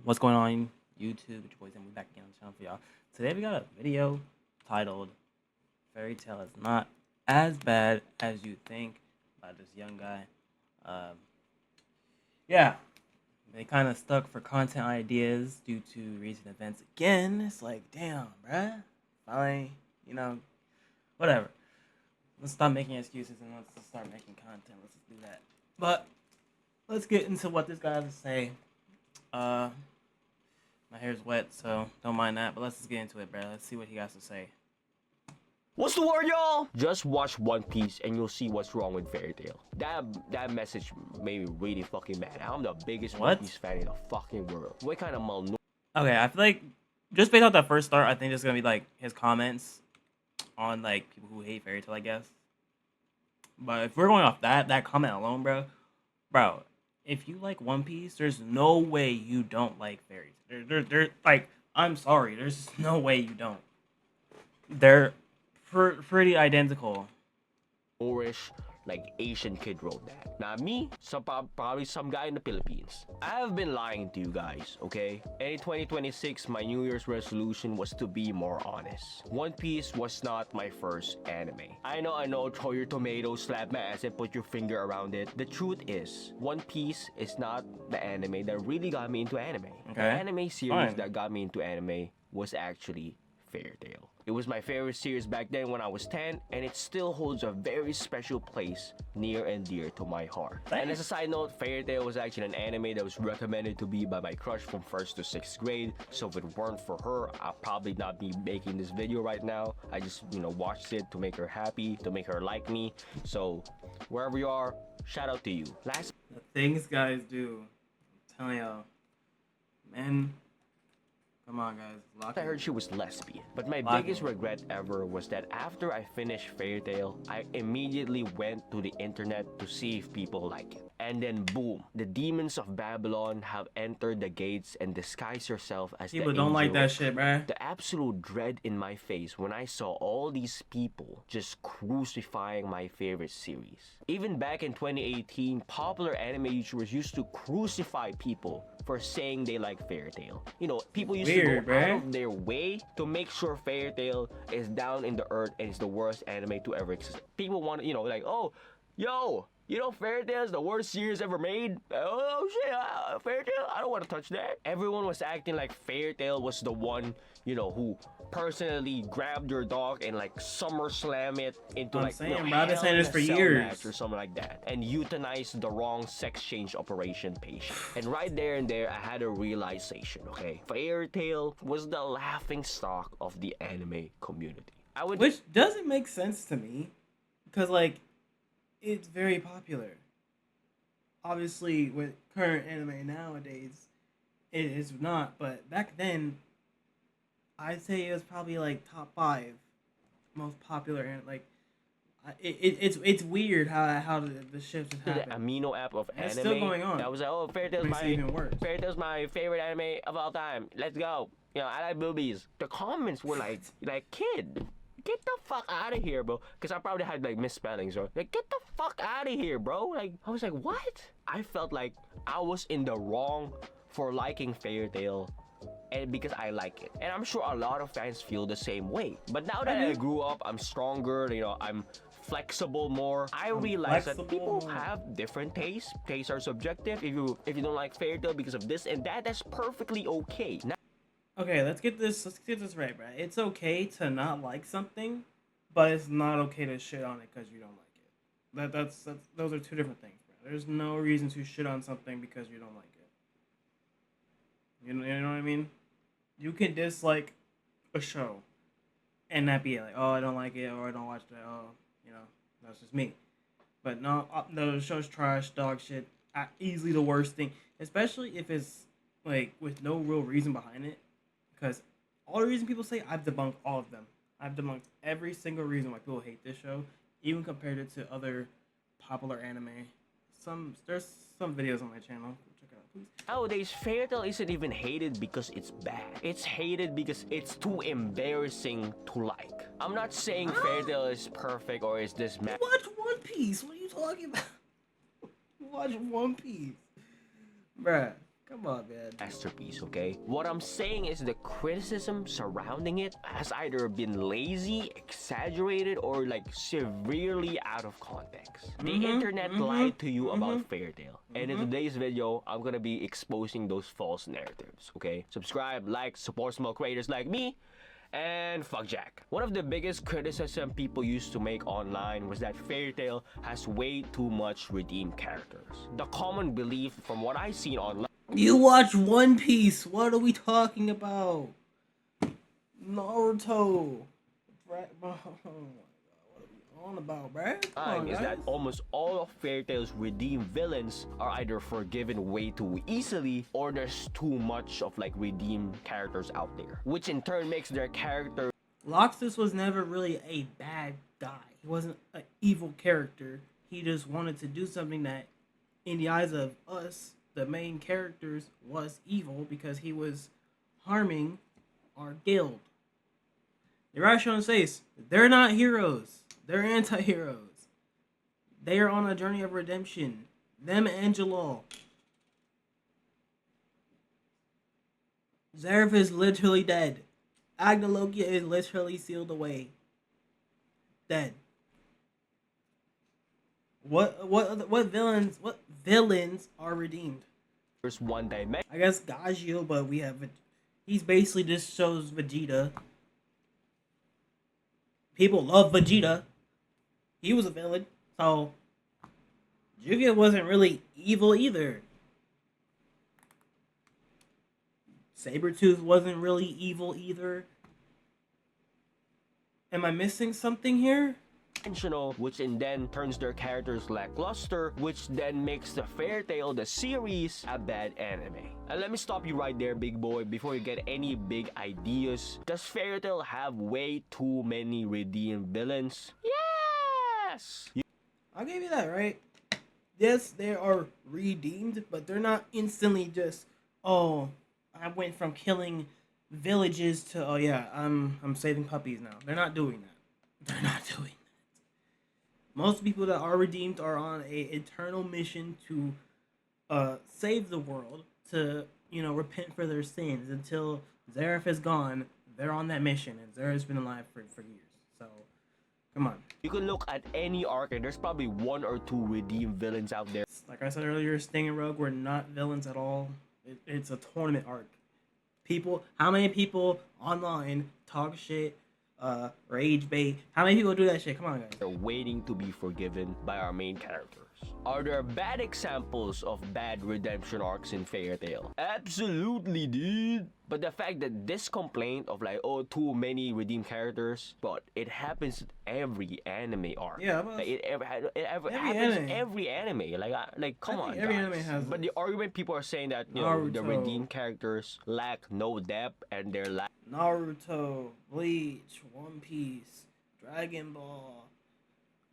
What's going on, YouTube? It's your boys, and we're back again on the channel for y'all. Today we got a video titled "Fairy Tail is not as bad as you think" by this young guy. Yeah, they kind of stuck for content ideas due to recent events again. It's like, damn, bruh. Fine, whatever. Let's stop making excuses and let's just start making content. Let's just do that. But let's get into what this guy has to say. My hair's wet, so don't mind that. But let's just get into it, bro. Let's see what he has to say. What's the word, y'all? Just watch One Piece and you'll see what's wrong with Fairy Tail. That message made me really fucking mad. I'm the biggest One Piece fan in the fucking world. What kind of malnourished? Okay, I feel like just based off that first start, I think it's gonna be like his comments on like people who hate Fairy Tail, I guess. But if we're going off that comment alone, bro, if you like One Piece, there's no way you don't like Fairy Tail. They're like, I'm sorry, there's no way you don't. They're pretty identical. Like Asian kid wrote that. Not me, probably some guy in the Philippines. I have been lying to you guys, okay? And in 2026, my New Year's resolution was to be more honest. One Piece was not my first anime. I know, throw your tomato, slap my ass, and put your finger around it. The truth is, One Piece is not the anime that really got me into anime. Okay. The anime series that got me into anime was actually Fairy Tail. It was my favorite series back then when I was 10, and it still holds a very special place near and dear to my heart. And as a side note, Fairy Tail was actually an anime that was recommended to me by my crush from 1st to 6th grade, so if it weren't for her, I'll probably not be making this video right now. I just, watched it to make her happy, to make her like me. So, wherever you are, shout out to you. The things guys do, I'm telling y'all, man. Come on, guys. I heard she was lesbian. But my biggest regret ever was that after I finished Fairy Tail, I immediately went to the internet to see if people like it. And then boom, the demons of Babylon have entered the gates and disguised yourself as people don't like that shit, bruh. The absolute dread in my face when I saw all these people just crucifying my favorite series. Even back in 2018, popular anime YouTubers used to crucify people for saying they like Fairy Tail. People used to go out of their way to make sure Fairy Tail is down in the earth and is the worst anime to ever exist. People want to, like, oh, yo, Fairy Tail is the worst series ever made. Oh shit, Fairy Tail? I don't want to touch that. Everyone was acting like Fairy Tail was the one, who personally grabbed your dog and like SummerSlam it into I'm saying, bro, this saying this for years or something like that, and euthanized the wrong sex change operation patient. And right there and there, I had a realization. Okay, Fairy Tail was the laughing stock of the anime community. Which doesn't make sense to me, because like, it's very popular. Obviously, with current anime nowadays, it is not. But back then, I'd say it was probably like top 5 most popular. And like, it's weird how the shifts have happened. The amino app of anime. It's still going on. That was like, oh, Fairy Tail's my favorite anime of all time. Let's go. I like boobies. The comments were like kid, get the fuck out of here, bro. Because I probably had like misspellings, or like, get the fuck out of here, bro. Like, I was like, what? I felt like I was in the wrong for liking Fairy Tail, and because I like it. And I'm sure a lot of fans feel the same way. But now that I grew up, I'm stronger, I'm flexible more. I realize that people have different tastes. Tastes are subjective. If you don't like Fairy Tail because of this and that, that's perfectly okay. Okay, let's get this right, bro. It's okay to not like something, but it's not okay to shit on it because you don't like it. That's those are two different things, bro. There's no reason to shit on something because you don't like it. You know what I mean? You can dislike a show and not be like, oh, I don't like it, or I don't watch that. Oh, that's just me. But no, the show's trash, dog shit. Easily the worst thing, especially if it's like with no real reason behind it. Because all the reason people say, I've debunked all of them. I've debunked every single reason why people hate this show, even compared it to other popular anime. There's some videos on my channel. Check it out. please. Nowadays, Fairy Tail isn't even hated because it's bad. It's hated because it's too embarrassing to like. I'm not saying Fairy Tail is perfect or is this Watch One Piece. What are you talking about? Watch One Piece, bruh. Come on, man. masterpiece, okay? What I'm saying is the criticism surrounding it has either been lazy, exaggerated, or like severely out of context. The internet lied to you about Fairy Tail. And in today's video, I'm gonna be exposing those false narratives, okay? Subscribe, like, support small creators like me, and fuck Jack. One of the biggest criticism people used to make online was that Fairy Tail has way too much redeemed characters. The common belief from what I've seen online. You watch One Piece. What are we talking about? Naruto. Right, bro. Oh my god, what are we on about, bruh? Come on, Is guys. that almost all of Fairy Tail's redeemed villains are either forgiven way too easily or there's too much of like redeemed characters out there, which in turn makes their character Loxus was never really a bad guy. He wasn't an evil character. He just wanted to do something that, in the eyes of us, the main characters, was evil because he was harming our guild. Irrational says they're not heroes. They're anti-heroes. They are on a journey of redemption. Them and Jalal. Zeref is literally dead. Agnologia is literally sealed away. Dead. What villains are redeemed? there's one dimension. I guess Gagio, but we have he's basically just shows Vegeta. People love Vegeta. He was a villain, so Juvia wasn't really evil either. Sabretooth wasn't really evil either. Am I missing something here? Which in then turns their characters lackluster, which then makes the Fairy Tail the series a bad anime. And let me stop you right there, big boy, before you get any big ideas. Does Fairy Tail have way too many redeemed villains? Yes! I'll give you that, right? Yes, they are redeemed, but they're not instantly just, oh, I went from killing villages to, oh yeah, I'm saving puppies now. They're not doing that. They're not doing that. Most people that are redeemed are on a eternal mission to save the world, to, you know, repent for their sins. Until Zeref is gone, they're on that mission, and Zeref's been alive for years. So, come on. You can look at any arc and there's probably one or two redeemed villains out there. Like I said earlier, Sting and Rogue were not villains at all. It's a tournament arc. How many people online talk shit, rage bait? How many people do that shit? Come on, guys. They're waiting to be forgiven by our main characters. Are there bad examples of bad redemption arcs in Fairy Tail? Absolutely, dude. But the fact that this complaint of like, oh, too many redeemed characters, but it happens in every anime arc. Yeah, but like, it every happens in anime. every anime. Like come I on, think every guys. anime has But it. the argument people are saying that you know the Naruto. redeemed characters lack no depth and they're Naruto, Bleach, One Piece, Dragon Ball.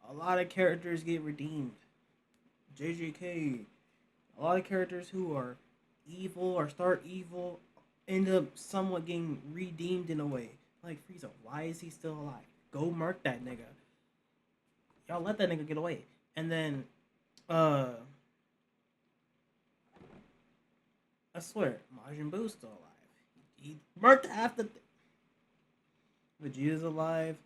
A lot of characters get redeemed. JJK. A lot of characters who are evil or start evil end up somewhat getting redeemed in a way. Like Frieza, why is he still alive? Go murk that nigga. Y'all let that nigga get away. And then, I swear, Majin Buu's still alive. He murked half the. Vegeta's alive.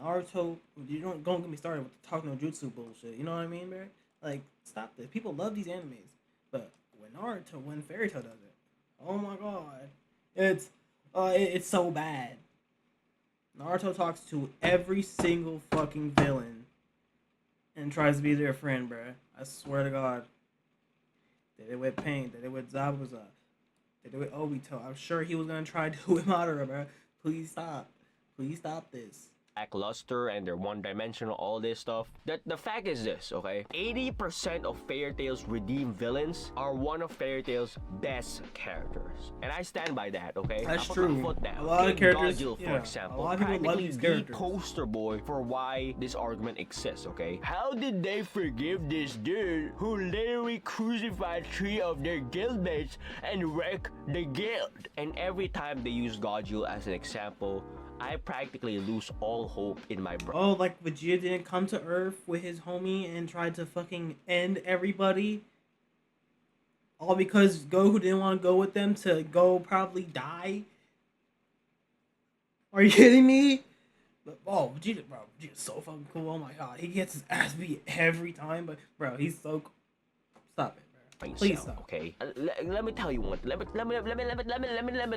Naruto. You don't get me started with the talk no jutsu bullshit. You know what I mean, man? Like, stop this. People love these animes, but when Fairy Tail does it, oh my god, it's so bad. Naruto talks to every single fucking villain and tries to be their friend, bruh. I swear to God. Did it with Pain. Did it with Zabuza. Did it with Obito. I'm sure he was gonna try to do it with Madara, bruh. Please stop. Please stop this. lackluster and they're one-dimensional, all this stuff. That the fact is this, okay? 80% of Fairy Tail's redeemed villains are one of Fairy Tail's best characters, and I stand by that, okay? That's I'll put true. my foot down. A lot of King characters, Godzilla, for yeah, example, a lot of people love practically these the characters. poster boy for why this argument exists, okay? How did they forgive this dude who literally crucified 3 of their guildmates and wrecked the guild? And every time they use Godzilla as an example, I practically lose all hope in my brain. Oh, like Vegeta didn't come to Earth with his homie and tried to fucking end everybody? All because Goku didn't want to go with them to go probably die? Are you kidding me? Oh, Vegeta, bro, Vegeta's so fucking cool. Oh my god, he gets his ass beat every time, but bro, he's so cool. Stop it, bro. Please stop. Okay. Let me tell you one. Let me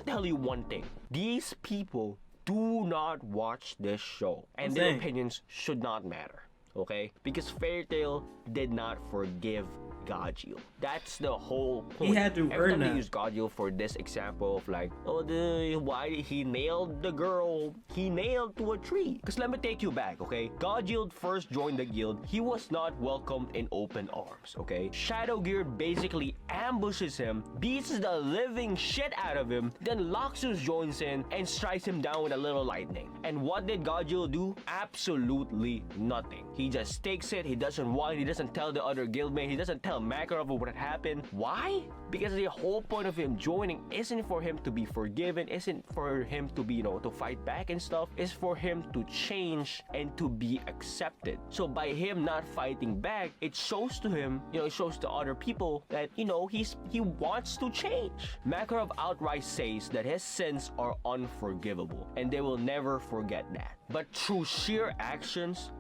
tell you one thing. These people do not watch this show, and their opinions should not matter. Okay, because Fairy Tail did not forgive Godzilla. That's the whole point. He had to Every earn time that. they use Godzilla for this example of like, oh, why did he nailed the girl? He nailed to a tree. Because let me take you back, okay? Godzilla first joined the guild. He was not welcomed in open arms, okay? Shadow Gear basically ambushes him, beats the living shit out of him. Then Loxus joins in and strikes him down with a little lightning. And what did Godzilla do? Absolutely nothing. He just takes it. He doesn't whine. He doesn't tell the other guildmate. He doesn't tell Makarov what happened. Why? Because the whole point of him joining isn't for him to be forgiven, isn't for him to be, you know, to fight back and stuff. It's for him to change and to be accepted. So by him not fighting back, it shows to him, you know, it shows to other people that, you know, he wants to change. Makarov outright says that his sins are unforgivable and they will never forget that. But through sheer actions,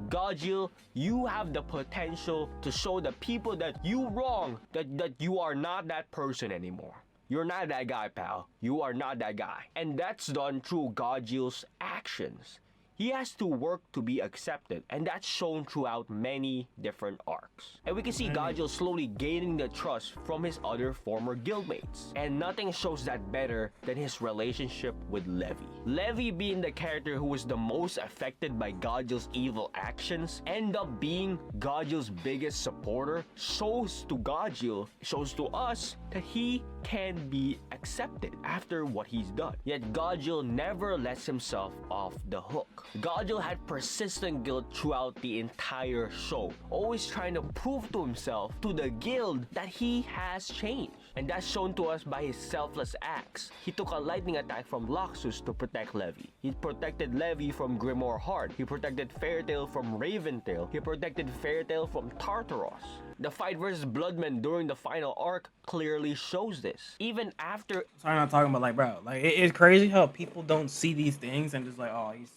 Godzilla, you have the potential to show the people that you wrong, that you are not that person anymore. You're not that guy, pal. You are not that guy. And that's done through Godzilla's actions. He has to work to be accepted, and that's shown throughout many different arcs. And we can see Godzilla slowly gaining the trust from his other former guildmates. And nothing shows that better than his relationship with Levi. Levi, being the character who was the most affected by Godzilla's evil actions, end up being Godzilla's biggest supporter, shows to Godzilla, shows to us that he can be accepted after what he's done. Yet Godzilla never lets himself off the hook. Godzilla had persistent guilt throughout the entire show, always trying to prove to himself, to the guild, that he has changed. And that's shown to us by his selfless acts. He took a lightning attack from Loxus to protect Levi. He protected Levi from Grimoire Heart. He protected Fairy Tail from Raventail. He protected Fairy Tail from Tartaros. The fight versus Bloodman during the final arc clearly shows this. Even after... Sorry, I'm not talking about, like, bro. Like, it's crazy how people don't see these things and just like, oh, he's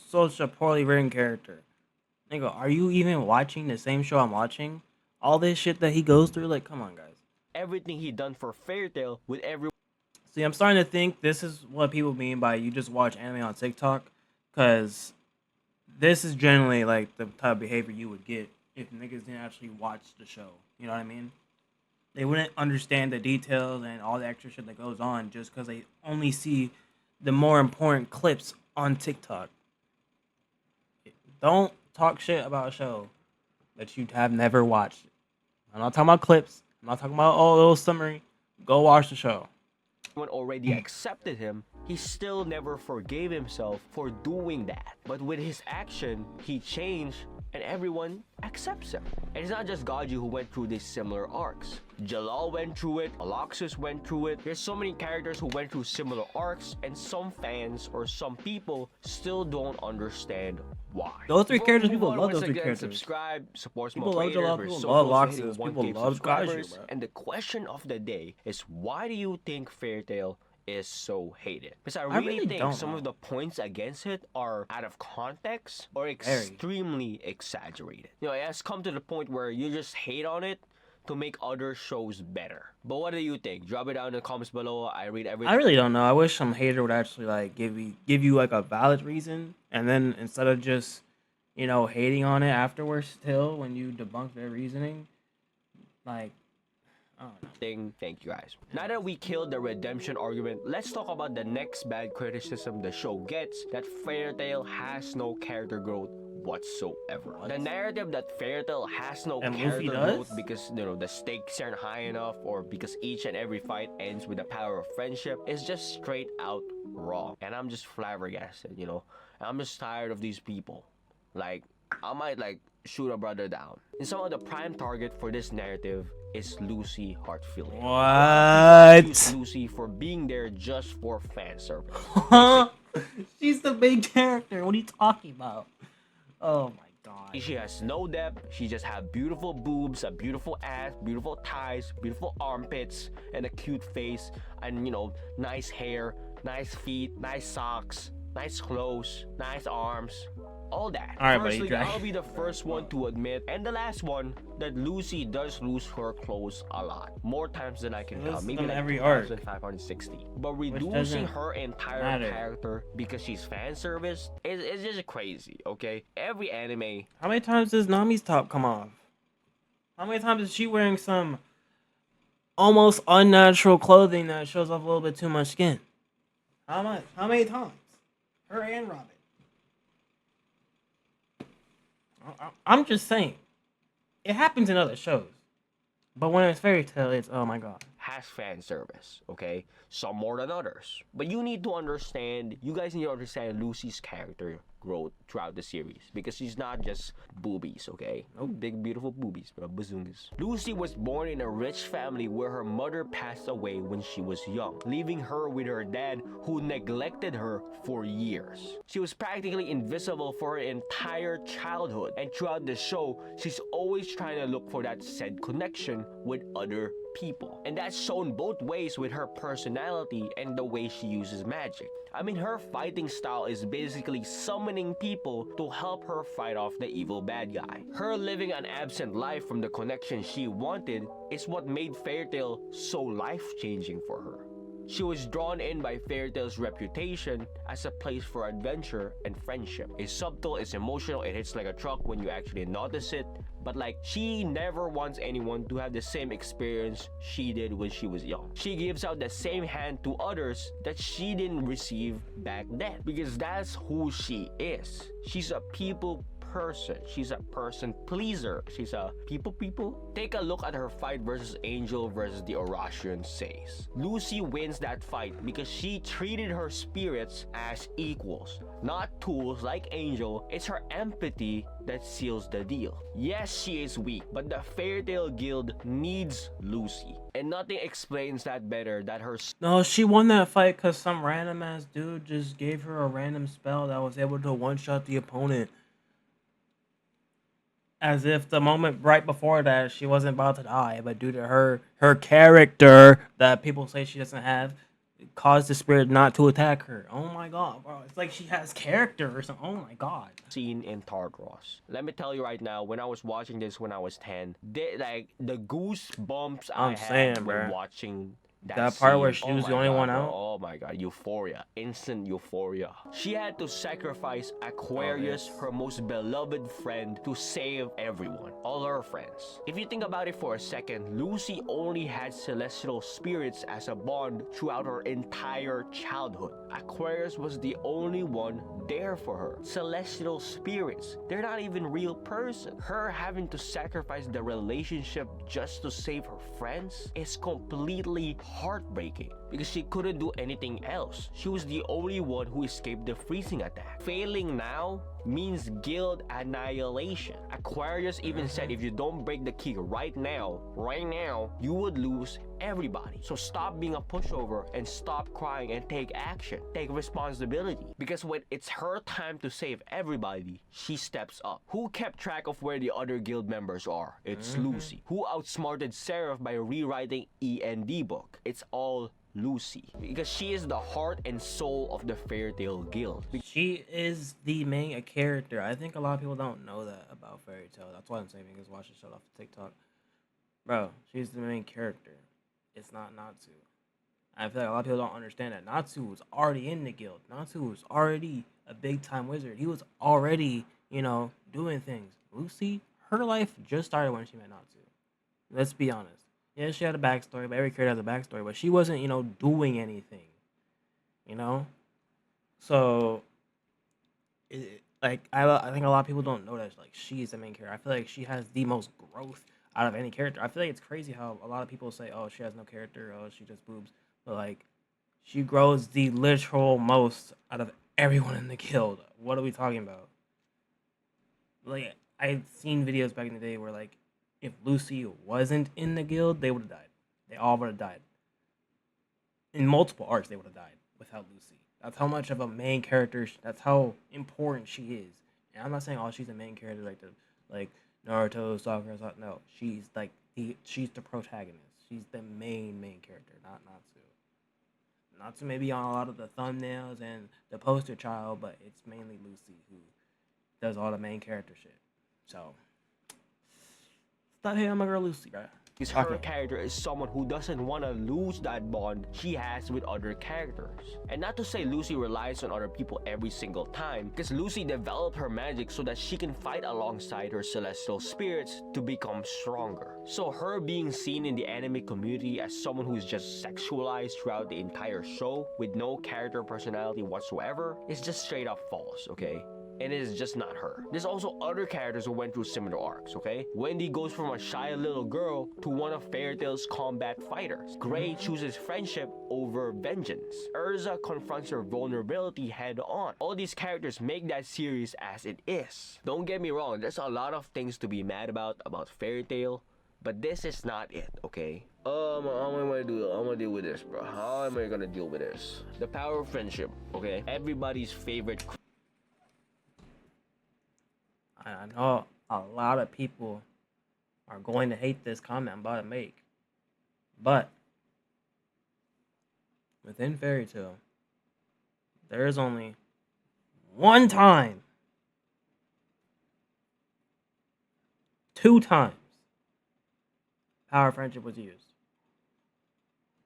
such a poorly written character. Nigga, are you even watching the same show I'm watching? All this shit that he goes through, like, come on, guys. Everything he done for Fairy Tail with every... See, I'm starting to think this is what people mean by you just watch anime on TikTok, because this is generally, like, the type of behavior you would get if niggas didn't actually watch the show. You know what I mean? They wouldn't understand the details and all the extra shit that goes on just because they only see the more important clips on TikTok. Don't talk shit about a show that you have never watched. I'm not talking about clips. I'm not talking about, oh, little summary. Go watch the show. Everyone already accepted him, he still never forgave himself for doing that. But with his action, he changed and everyone accepts him. And it's not just Goju who went through these similar arcs. Jalal went through it, Aloxus went through it. There's so many characters who went through similar arcs, and some fans or some people still don't understand why. Those three characters, people Once love those three again, characters. Subscribe, support People small love Jalal, creators. people We're love so close to hitting Loxus, 1K people love subscribers. Goju, bro. And the question of the day is, why do you think Fairy Tail is so hated? Because I really think don't some know. of the points against it are out of context or extremely exaggerated. You know, it has come to the point where you just hate on it to make other shows better. But what do you think? Drop it down in the comments below. I read everything. I really don't know. I wish some hater would actually like give you like a valid reason, and then instead of just, you know, hating on it afterwards still when you debunk their reasoning, like, I don't know. Thank you guys. Now that we killed the redemption argument, let's talk about the next bad criticism the show gets, that Fairy Tail has no character growth whatsoever. The narrative that Fairy Tail has no And Luffy character does? growth because the stakes aren't high enough, or because each and every fight ends with the power of friendship, is just straight out wrong. And I'm just flabbergasted, I'm just tired of these people. Like, I might shoot a brother down. And some of the prime target for this narrative is Lucy Heartfield. What? Lucy for being there just for fan service. She's the main character. What are you talking about? Oh my god. She has no depth. She just have beautiful boobs, a beautiful ass, beautiful thighs, beautiful armpits, and a cute face, and nice hair, nice feet, nice socks, nice clothes, nice arms. All that. All right, Firstly, buddy, I'll be the first one to admit, and the last one, that Lucy does lose her clothes a lot. More times than I can count. Maybe like every arc. 2,560. But reducing doesn't her entire matter. character because she's fan service is just crazy, okay? Every anime. How many times does Nami's top come off? How many times is she wearing some almost unnatural clothing that shows off a little bit too much skin? How much? How many times? Her and Robin. I'm just saying, it happens in other shows, but when it's Fairy Tail, it's oh my god. Has fan service, okay? Some more than others. But you guys need to understand Lucy's character growth throughout the series, because she's not just boobies, okay? No big beautiful boobies, but bazungas. Lucy was born in a rich family where her mother passed away when she was young, leaving her with her dad, who neglected her for years. She was practically invisible for her entire childhood, and throughout the show, she's always trying to look for that said connection with other people. And that's shown both ways with her personality and the way she uses magic. I mean, her fighting style is basically summoning people to help her fight off the evil bad guy. Her living an absent life from the connection she wanted is what made Fairy Tail so life-changing for her. She was drawn in by Fairy Tail's reputation as a place for adventure and friendship. It's subtle, it's emotional, it hits like a truck when you actually notice it, but she never wants anyone to have the same experience she did when she was young. She gives out the same hand to others that she didn't receive back then, because that's who she is. She's a people person. She's a person pleaser. She's a people. Take a look at her fight versus Angel versus the Orasian Says. Lucy wins that fight because she treated her spirits as equals, not tools like Angel. It's her empathy that seals the deal. Yes, she is weak, but the Fairy Tail Guild needs Lucy. And nothing explains that better that her... No, she won that fight because some random ass dude just gave her a random spell that was able to one-shot the opponent. As if the moment right before that she wasn't about to die, but due to her character that people say she doesn't have, it caused the spirit not to attack her. Oh my god, bro. It's like she has character or something. Oh my god. Scene in Tartaros. Let me tell you right now, when I was watching this when I was 10, the goosebumps I had when watching that part scene. where she was the only one out? Oh my god, euphoria. Instant euphoria. She had to sacrifice Aquarius, her most beloved friend, to save everyone. All her friends. If you think about it for a second, Lucy only had celestial spirits as a bond throughout her entire childhood. Aquarius was the only one there for her. Celestial spirits. They're not even real person. Her having to sacrifice the relationship just to save her friends is completely heartbreaking, because she couldn't do anything else. She was the only one who escaped the freezing attack. Failing now means guild annihilation. Aquarius even said if you don't break the key right now, you would lose everybody. So stop being a pushover and stop crying and take action. Take responsibility. Because when it's her time to save everybody, she steps up. Who kept track of where the other guild members are? It's Lucy. Who outsmarted Seraph by rewriting END book? It's all Lucy, because she is the heart and soul of the Fairy Tail Guild. She is the main character. I think a lot of people don't know that about Fairy Tail. That's why I'm saying, because watch the show off of TikTok. Bro, she's the main character. It's not Natsu. I feel like a lot of people don't understand that. Natsu was already in the guild. Natsu was already a big time wizard. He was already, doing things. Lucy, her life just started when she met Natsu. Let's be honest. Yeah, she had a backstory, but every character has a backstory, but she wasn't, doing anything, you know? So, I think a lot of people don't know that, like, she is the main character. I feel like she has the most growth out of any character. I feel like it's crazy how a lot of people say, oh, she has no character, oh, she just boobs. But, like, she grows the literal most out of everyone in the guild. What are we talking about? Like, I've seen videos back in the day where, like, if Lucy wasn't in the guild, they would have died. They all would have died. In multiple arcs, they would have died without Lucy. That's how much of a main character. That's how important she is. And I'm not saying, oh, she's a main character like Naruto, Sakura. No, she's like she's the protagonist. She's the main character, not Natsu. Natsu may be on a lot of the thumbnails and the poster child, but it's mainly Lucy who does all the main character shit. So stop hating on my girl Lucy, bro. Because her character is someone who doesn't want to lose that bond she has with other characters. And not to say Lucy relies on other people every single time, because Lucy developed her magic so that she can fight alongside her celestial spirits to become stronger. So her being seen in the anime community as someone who's just sexualized throughout the entire show with no character personality whatsoever is just straight up false, okay? And it is just not her. There's also other characters who went through similar arcs, okay? Wendy goes from a shy little girl to one of Fairy Tail's combat fighters. Gray chooses friendship over vengeance. Urza confronts her vulnerability head on. All these characters make that series as it is. Don't get me wrong, there's a lot of things to be mad about Fairy Tail, but this is not it, okay? How am I gonna do it? I'm gonna deal with this, bro. How am I gonna deal with this? The power of friendship, okay? Everybody's favorite. I know a lot of people are going to hate this comment I'm about to make, but within Fairy Tail, there is only one time, two times, power of friendship was used.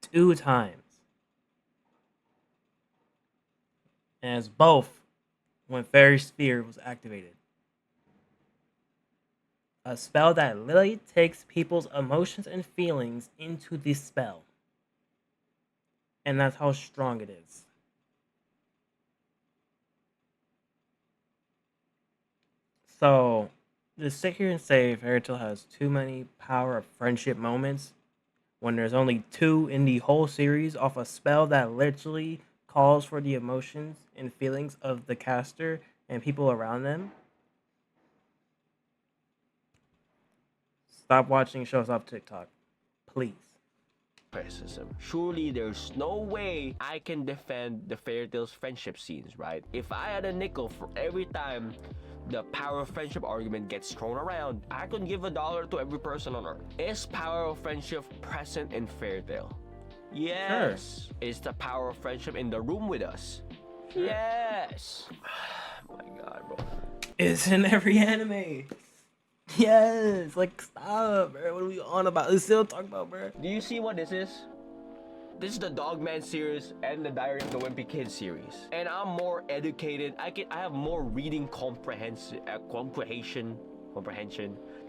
Two times. And it's both when Fairy Sphere was activated. A spell that literally takes people's emotions and feelings into the spell. And that's how strong it is. So, to sit here and say Fairy Tail has too many power of friendship moments when there's only two in the whole series off a spell that literally calls for the emotions and feelings of the caster and people around them. Stop watching shows off TikTok. Please. Criticism. Surely there's no way I can defend the Fairy Tail's friendship scenes, right? If I had a nickel for every time the power of friendship argument gets thrown around, I could give $1 to every person on Earth. Is power of friendship present in Fairy Tail? Yes. Sure. Is the power of friendship in the room with us? Sure. Yes. Oh my god, bro. It's in every anime. Yes, like stop, bro. What are we on about? Let's still talk about, bro. Do you see what this is? This is the Dogman series and the Diary of the Wimpy Kid series. And I'm more educated. I have more reading comprehension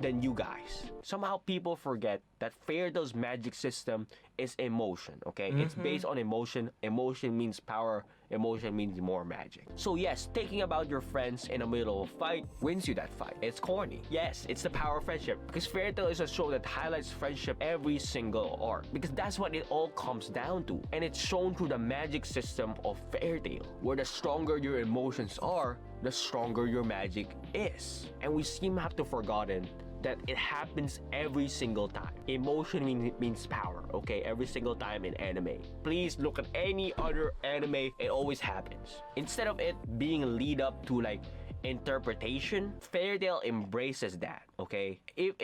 than you guys. Somehow people forget that Fairy Tail's magic system is emotion, okay? It's based on emotion. Emotion means power. Emotion means more magic. So yes, thinking about your friends in the middle of a fight wins you that fight. It's corny. Yes, it's the power of friendship. Because Fairy Tail is a show that highlights friendship every single arc. Because that's what it all comes down to. And it's shown through the magic system of Fairy Tail, where the stronger your emotions are, the stronger your magic is. And we seem to have to forgotten that it happens every single time. Emotion means power, okay? Every single time in anime. Please look at any other anime, it always happens. Instead of it being lead up to like interpretation, Fairy Tail embraces that, okay? It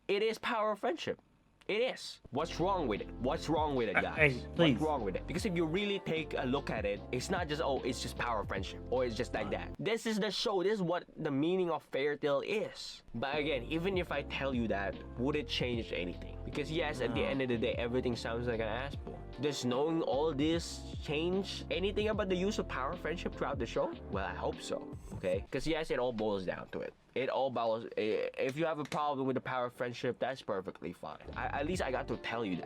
is power of friendship. It is. What's wrong with it? What's wrong with it, guys? Hey, please. What's wrong with it? Because if you really take a look at it, it's not just, oh, it's just power of friendship, or it's just like that. This is the show. This is what the meaning of Fairy Tail is. But again, even if I tell you that, would it change anything? Because yes, at the end of the day, everything sounds like an asshole. Does knowing all this change anything about the use of power friendship throughout the show? Well, I hope so. Okay? Because yes, it all boils down to it. It all boils. If you have a problem with the power of friendship, that's perfectly fine. At least I got to tell you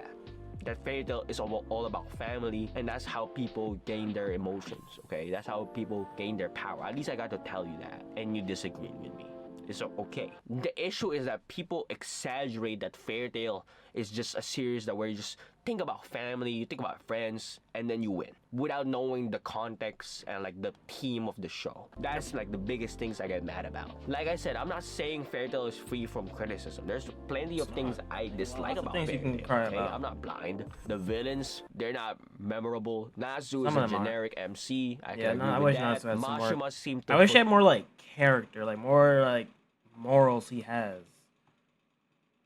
that Fairy Tail is all about family, and that's how people gain their emotions. Okay, that's how people gain their power. At least I got to tell you that, and you disagreed with me. It's okay. The issue is that people exaggerate that Fairy Tail is just a series that where you just think about family, you think about friends, and then you win without knowing the context and like the theme of the show. That's like the biggest things I get mad about. Like I said, I'm not saying Fairy Tail is free from criticism. There's plenty of things I dislike about Fairy Tail. Okay, I'm not blind. The villains, they're not memorable. Nazu is a generic MC. I can agree with that. Mashima seemed to. I wish he had more like character, like more like morals he has.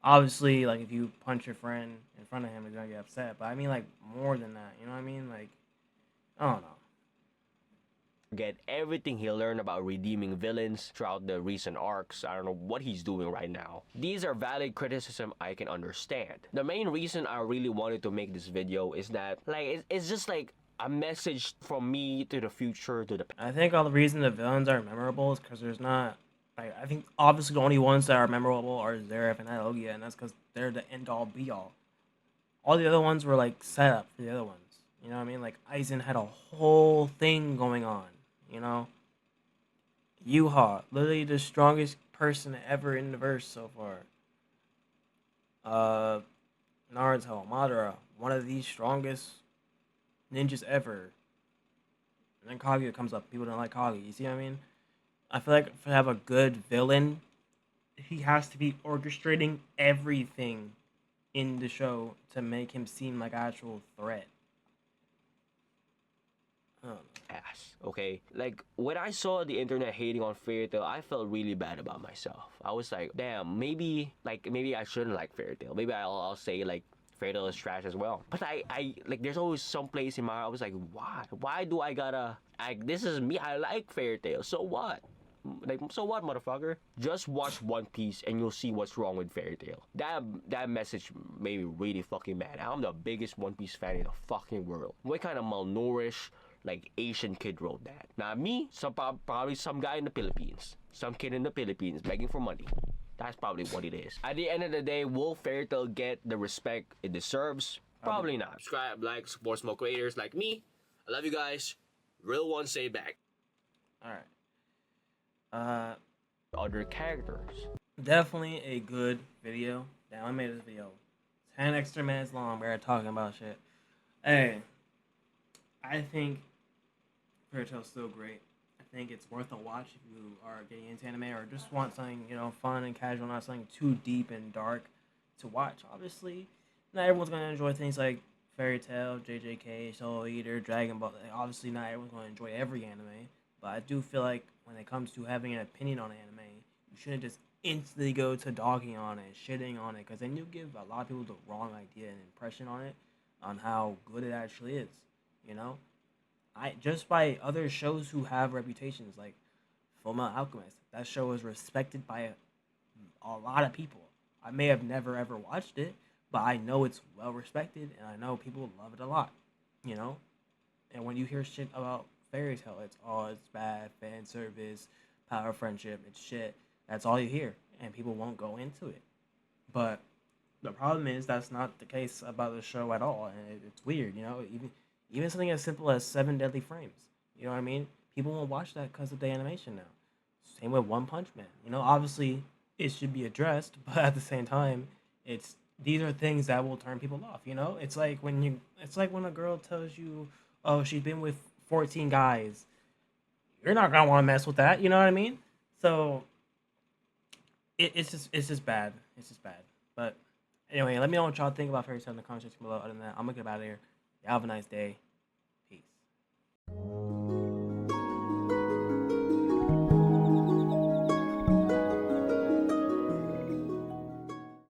Obviously, like if you punch your friend in front of him, he's gonna get upset. But I mean, like more than that. You know what I mean? Like, I don't know. Get everything he learned about redeeming villains throughout the recent arcs. I don't know what he's doing right now. These are valid criticism I can understand. The main reason I really wanted to make this video is that like it's just like a message from me to the future to the. I think all the reason the villains are memorable is because there's not. I think obviously the only ones that are memorable are Zeref and Hylogia, and that's because they're the end-all, be-all. All the other ones were, like, set up for the other ones. You know what I mean? Like, Aizen had a whole thing going on, you know? Yuha, literally the strongest person ever in the verse so far. Naruto, Madara, one of the strongest ninjas ever. And then Kaguya comes up. People don't like Kaguya. You see what I mean? I feel like to have a good villain, he has to be orchestrating everything in the show to make him seem like an actual threat. Ass, okay? Like, when I saw the internet hating on Fairy Tail, I felt really bad about myself. I was like, damn, maybe I shouldn't like Fairy Tail. Maybe I'll say, like, Fairy Tail is trash as well. But I like, there's always some place in my heart, I was like, why? Why do I gotta, this is me, I like Fairy Tail, so what? Like, so what, motherfucker? Just watch One Piece and you'll see what's wrong with Fairy Tail. That message made me really fucking mad. I'm the biggest One Piece fan in the fucking world. What kind of malnourished, like, Asian kid wrote that? Not me, probably some guy in the Philippines. Some kid in the Philippines begging for money. That's probably what it is. At the end of the day, will Fairy Tail get the respect it deserves? Probably not. Subscribe, like, support small creators like me. I love you guys. Real one, say back. Alright. Other characters. Definitely a good video. Now I made this video 10 extra minutes long. We're talking about shit. Hey, I think Fairy Tail's still great. I think it's worth a watch if you are getting into anime or just want something, you know, fun and casual, not something too deep and dark to watch. Obviously, not everyone's gonna enjoy things like Fairy Tail, JJK, Soul Eater, Dragon Ball. Obviously, not everyone's gonna enjoy every anime, but I do feel like when it comes to having an opinion on anime, you shouldn't just instantly go to dogging on it, shitting on it, because then you give a lot of people the wrong idea and impression on it, on how good it actually is. You know, just by other shows who have reputations like Fullmetal Alchemist, that show is respected by a lot of people. I may have never ever watched it, but I know it's well respected, and I know people love it a lot. You know, and when you hear shit about Fairy Tail, it's bad, fan service, power friendship, it's shit. That's all you hear, and people won't go into it. But the problem is that's not the case about the show at all, and it's weird, you know. Even something as simple as Seven Deadly Frames, you know what I mean? People won't watch that because of the animation now. Same with One Punch Man. You know, obviously it should be addressed, but at the same time, these are things that will turn people off. You know, it's like when a girl tells you, oh, she's been with 14 guys, you're not gonna want to mess with that. You know what I mean? So it's just bad. It's just bad. But anyway, let me know what y'all think about Fairy Tail in the comment section below. Other than that, I'm gonna get out of here. Y'all have a nice day. Peace.